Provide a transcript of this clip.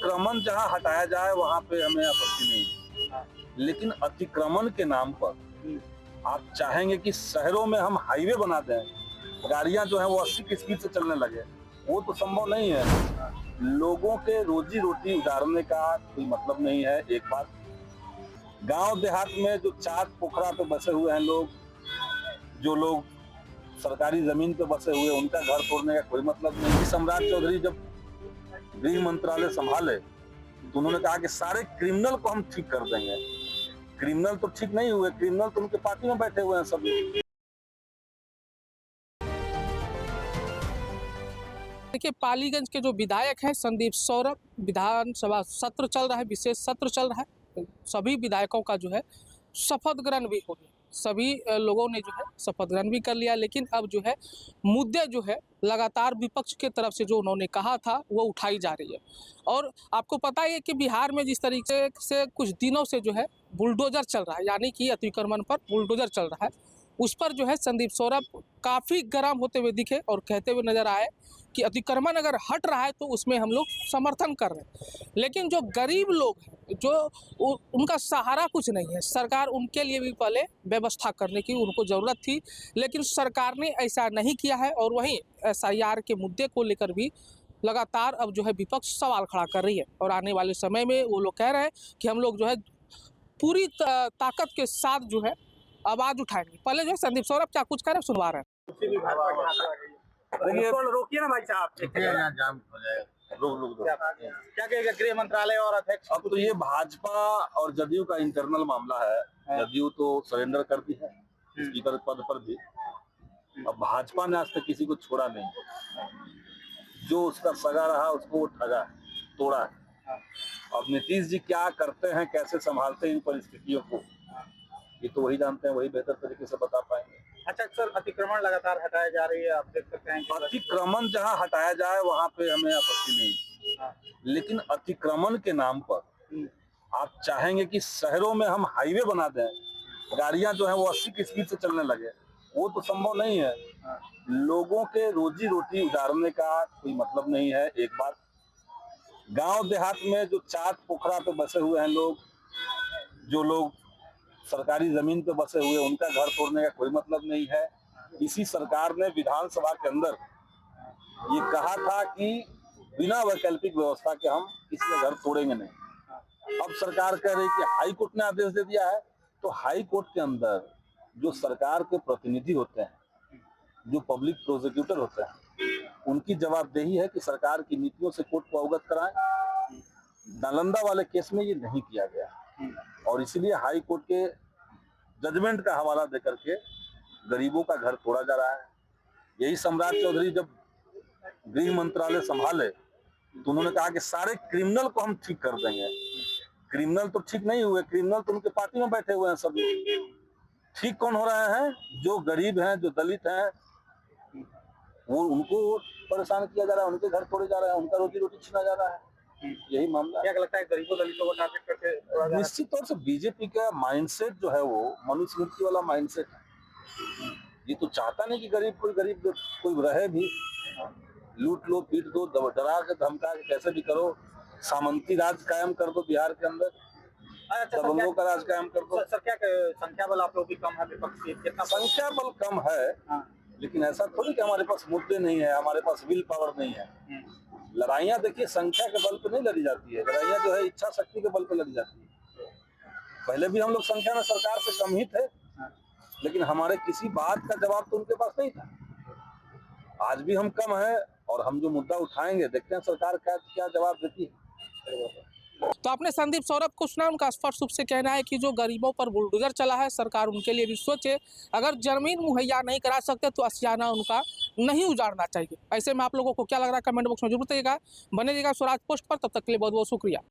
अतिक्रमण जहाँ हटाया जाए वहाँ पे हमें आपत्ति नहीं है, लेकिन अतिक्रमण के नाम पर आप चाहेंगे कि शहरों में हम हाईवे बना दें, गाड़ियां जो है वो 80 की स्पीड से चलने लगे, वो तो संभव नहीं है। लोगों के रोजी रोटी उजाड़ने का कोई मतलब नहीं है। एक बात, गांव देहात में जो चाक पोखरा पे बसे हुए हैं लोग, जो लोग सरकारी जमीन पे बसे हुए, उनका घर तोड़ने का कोई मतलब नहीं। सम्राट चौधरी जब गृह मंत्रालय संभाले तो उन्होंने कहा कि सारे क्रिमिनल को हम ठीक कर देंगे। क्रिमिनल तो ठीक नहीं हुए, क्रिमिनल तो उनके पार्टी में बैठे हुए हैं सब। देखिए, पालीगंज के जो विधायक हैं संदीप सौरभ, विधानसभा सत्र चल रहा है, विशेष सत्र चल रहा है। सभी विधायकों का जो है शपथ ग्रहण भी हो गया, सभी लोगों ने जो है शपथ ग्रहण भी कर लिया। लेकिन अब जो है मुद्दे जो है लगातार विपक्ष के तरफ से जो उन्होंने कहा था वो उठाई जा रही है। और आपको पता ही है कि बिहार में जिस तरीके से कुछ दिनों से जो है बुलडोजर चल रहा है, यानी कि अतिक्रमण पर बुलडोजर चल रहा है, उस पर जो है संदीप सौरभ काफ़ी गर्म होते हुए दिखे और कहते हुए नजर आए कि अतिक्रमण अगर हट रहा है तो उसमें हम लोग समर्थन कर रहे हैं। लेकिन जो गरीब लोग हैं, जो उनका सहारा कुछ नहीं है, सरकार उनके लिए भी पहले व्यवस्था करने की उनको ज़रूरत थी, लेकिन सरकार ने ऐसा नहीं किया है। और वहीं SIR के मुद्दे को लेकर भी लगातार अब जो है विपक्ष सवाल खड़ा कर रही है। और आने वाले समय में वो लोग कह रहे हैं कि हम लोग जो है पूरी ताकत के साथ जो है आवाज़ उठाएंगे। पहले जो है संदीप सौरभ क्या कुछ कह रहे हैं, सुनवा रहे हैं। देखिए, रोकिए ना भाई साहब, जाम हो जाएगा। रोक क्या कहेगा गृह मंत्रालय और अध्यक्ष? अब तो ये भाजपा और जदयू का इंटरनल मामला है। जदयू तो सरेंडर कर दी है स्पीकर पद पर भी। अब भाजपा ने आज तक किसी को छोड़ा नहीं, जो उसका सगा रहा उसको वो ठगा है, तोड़ा है। अब नीतीश जी क्या करते हैं, कैसे संभालते हैं इन परिस्थितियों को, ये तो वही जानते हैं, वही बेहतर तरीके से बता पाएंगे। अच्छा सर, अतिक्रमण लगातार हटाई जा रही है, आप देख सकते हैं कि अतिक्रमण जहाँ हटाया जाए वहाँ पे हमें आपत्ति नहीं है, लेकिन अतिक्रमण के नाम पर आप चाहेंगे कि शहरों में हम हाईवे बना दें, गाड़ियां जो है वो 80 की स्पीड से चलने लगे, वो तो संभव नहीं है। लोगों के रोजी रोटी उजाड़ने का कोई मतलब नहीं है। एक बात, गांव देहात में जो चाक पोखरा पे बसे हुए हैं लोग, जो लोग सरकारी जमीन पे बसे हुए, उनका घर तोड़ने का कोई मतलब नहीं है। इसी सरकार ने विधानसभा के अंदर ये कहा था कि बिना वैकल्पिक व्यवस्था के हम किसी का घर तोड़ेंगे नहीं। अब सरकार कह रही कि हाई कोर्ट ने आदेश दे दिया है, तो हाई कोर्ट के अंदर जो सरकार के प्रतिनिधि होते हैं, जो पब्लिक प्रोसिक्यूटर होते हैं, उनकी जवाबदेही है कि सरकार की नीतियों से कोर्ट को अवगत कराएं। नालंदा वाले केस में ये नहीं किया गया और इसलिए हाई कोर्ट के जजमेंट का हवाला देकर के गरीबों का घर तोड़ा जा रहा है। यही सम्राट चौधरी जब गृह मंत्रालय संभाले तो उन्होंने कहा कि सारे क्रिमिनल को हम ठीक कर देंगे। क्रिमिनल तो ठीक नहीं हुए, क्रिमिनल तो उनके पार्टी में बैठे हुए हैं सब। ठीक कौन हो रहे हैं? जो गरीब हैं, जो दलित हैं, वो उनको परेशान किया जा रहा है, उनके घर तोड़े जा रहे हैं, उनका रोजी रोटी छीना जा रहा है। यही मामला। क्या लगता है गरीबों दलितों को टारगेट करके? निश्चित तौर से बीजेपी का माइंडसेट जो है वो मनुस्मृति वाला माइंडसेट है। ये तो चाहता नहीं कि गरीब कोई रहे भी। लूट लो, पीट दो, डरा के धमका के कैसे भी करो, सामंती राज कायम कर दो बिहार के अंदर, दबंगों का राज कायम कर दो। सर क्या संख्या बल आप लोग की कम है, विपक्ष की कितना? संख्या बल कम है, लेकिन ऐसा थोड़ी कि हमारे पास मुद्दे नहीं है, हमारे पास विल पावर नहीं है। लड़ाइयाँ देखिए संख्या के बल पे नहीं लड़ी जाती है, लड़ाइयाँ जो है इच्छा शक्ति के बल पे लड़ी जाती है। पहले भी हम लोग संख्या में सरकार से कम ही थे, लेकिन हमारे किसी बात का जवाब तो उनके पास नहीं था। आज भी हम कम है और हम जो मुद्दा उठाएंगे, देखते हैं सरकार क्या जवाब देती है। तो आपने संदीप सौरभ को सुना, उनका स्पष्ट रूप से कहना है कि जो गरीबों पर बुलडोजर चला है, सरकार उनके लिए भी सोचे। अगर जमीन मुहैया नहीं करा सकते तो आशियाना उनका नहीं उजाड़ना चाहिए। ऐसे में आप लोगों को क्या लग रहा है, कमेंट बॉक्स में जरूर बताइएगा। बने रहिएगा स्वराज पोस्ट पर, तब तक के लिए बहुत बहुत शुक्रिया।